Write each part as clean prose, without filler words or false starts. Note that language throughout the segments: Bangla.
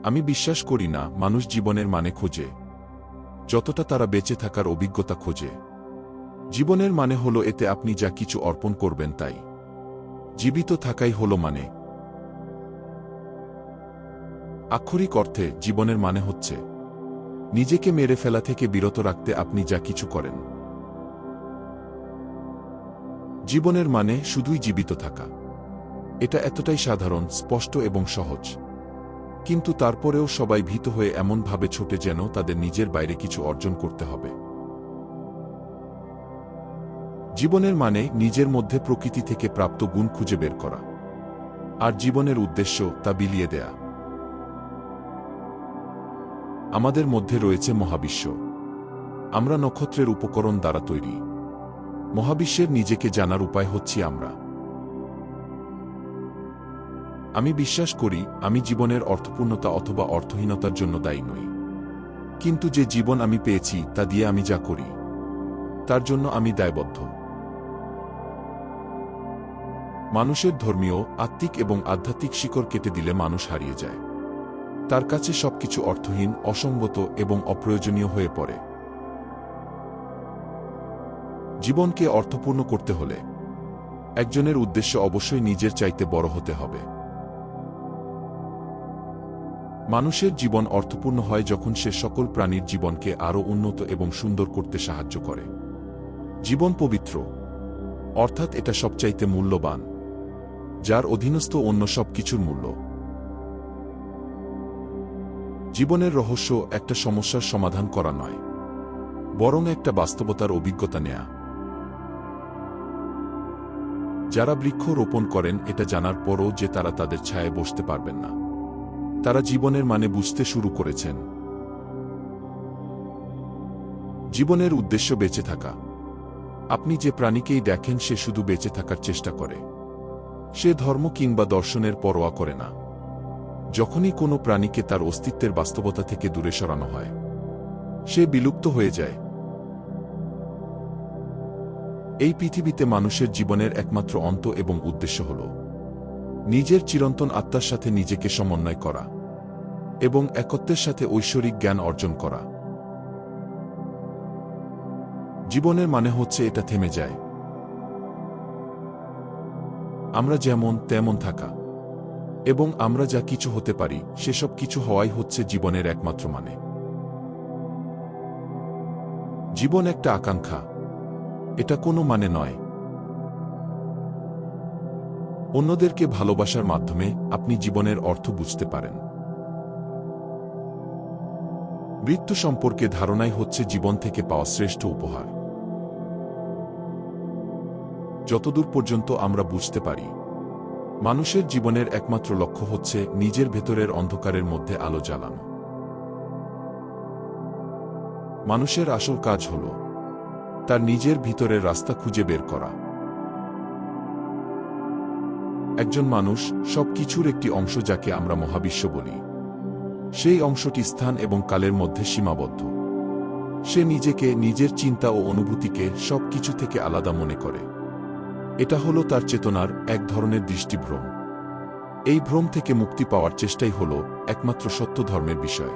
আমি বিশ্বাস করি না মানুষ জীবনের মানে খোঁজে যতটা তারা বেঁচে থাকার অভিজ্ঞতা খোঁজে। জীবনের মানে হলো এতে আপনি যা কিছু অর্পণ করবেন তাই। জীবিত থাকাই হলো মানে। আক্ষরিক অর্থে জীবনের মানে হচ্ছে নিজেকে মেরে ফেলা থেকে বিরত রাখতে আপনি যা কিছু করেন। জীবনের মানে শুধুই জীবিত থাকা। এটা এতটাই সাধারণ, স্পষ্ট এবং সহজ। কিন্তু তারপরেও সবাই ভীত হয়ে এমনভাবে ছোটে যেন তাদের নিজের বাইরে কিছু অর্জন করতে হবে। জীবনের মানে নিজের মধ্যে প্রকৃতি থেকে প্রাপ্ত গুণ খুঁজে বের করা, আর জীবনের উদ্দেশ্য তা বিলিয়ে দেয়া। আমাদের মধ্যে রয়েছে মহাবিশ্ব। আমরা নক্ষত্রের উপকরণ দ্বারা তৈরি। মহাবিশ্বের নিজেকে জানার উপায় হচ্ছি আমরা। আমি বিশ্বাস করি আমি জীবনের অর্থপূর্ণতা অথবা অর্থহীনতার জন্য দায়ী নই। কিন্তু যে জীবন আমি পেয়েছি তা দিয়ে আমি যা করি তার জন্য আমি দায়বদ্ধ। মানুষের ধর্মীয়, আত্মিক এবং আধ্যাত্মিক শিকড় কেটে দিলে মানুষ হারিয়ে যায়। তার কাছে সবকিছু অর্থহীন, অসঙ্গত এবং অপ্রয়োজনীয় হয়ে পড়ে। জীবনকে অর্থপূর্ণ করতে হলে একজনের উদ্দেশ্য অবশ্যই নিজের চাইতে বড় হতে হবে। মানুষের জীবন অর্থপূর্ণ হয় যখন সে সকল প্রাণীর জীবনকে আরও উন্নত এবং সুন্দর করতে সাহায্য করে। জীবন পবিত্র, অর্থাৎ এটা সবচাইতে মূল্যবান, যার অধীনস্থ অন্য সব কিছুর মূল্য। জীবনের রহস্য একটা সমস্যার সমাধান করা নয়, বরং একটা বাস্তবতার অভিজ্ঞতা নেয়া। যারা বৃক্ষ রোপণ করেন এটা জানার পরও যে তারা তাদের ছায়ায় বসতে পারবেন না, তারা জীবনের মানে বুঝতে শুরু করেছেন। জীবনের উদ্দেশ্য বেঁচে থাকা। আপনি যে প্রাণীকেই দেখেন সে শুধু বেঁচে থাকার চেষ্টা করে। সে ধর্ম কিংবা দর্শনের পরোয়া করে না। যখনই কোনো প্রাণীকে তার অস্তিত্বের বাস্তবতা থেকে দূরে সরানো হয়, সে বিলুপ্ত হয়ে যায়। এই পৃথিবীতে মানুষের জীবনের একমাত্র অন্ত এবং উদ্দেশ্য হল নিজের চিরন্তন আত্মার সাথে নিজেকে সমন্বয় করা এবং একত্বের সাথে ঐশ্বরিক জ্ঞান অর্জন করা। জীবনের মানে হচ্ছে এটা থেমে যায়। আমরা যেমন তেমন থাকা এবং আমরা যা কিছু হতে পারি সেসব কিছু হওয়াই হচ্ছে জীবনের একমাত্র মানে। জীবন একটা আকাঙ্ক্ষা, এটা কোনো মানে নয়। অন্যদেরকে ভালোবাসার মাধ্যমে আপনি জীবনের অর্থ বুঝতে পারেন। মৃত্যু সম্পর্কে ধারণাই হচ্ছে জীবন থেকে পাওয়া শ্রেষ্ঠ উপহার। যতদূর পর্যন্ত আমরা বুঝতে পারি, মানুষের জীবনের একমাত্র লক্ষ্য হচ্ছে নিজের ভেতরের অন্ধকারের মধ্যে আলো জ্বালানো। মানুষের আসল কাজ হল তার নিজের ভিতরের রাস্তা খুঁজে বের করা। একজন মানুষ সবকিছুর একটি অংশ, যাকে আমরা মহাবিশ্ব বলি। সেই অংশটি স্থান এবং কালের মধ্যে সীমাবদ্ধ। সে নিজেকে, নিজের চিন্তা ও অনুভূতিকে সবকিছু থেকে আলাদা মনে করে। এটা হলো তার চেতনার এক ধরনের দৃষ্টিভ্রম। এই ভ্রম থেকে মুক্তি পাওয়ার চেষ্টাই হল একমাত্র সত্য ধর্মের বিষয়।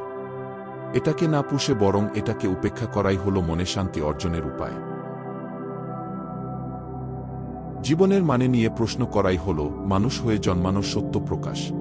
এটাকে না পুষে বরং এটাকে উপেক্ষা করাই হল মনে শান্তি অর্জনের উপায়। জীবনের মানে নিয়ে প্রশ্ন করাই হল মানুষ হয়ে জন্মানোর সত্য প্রকাশ।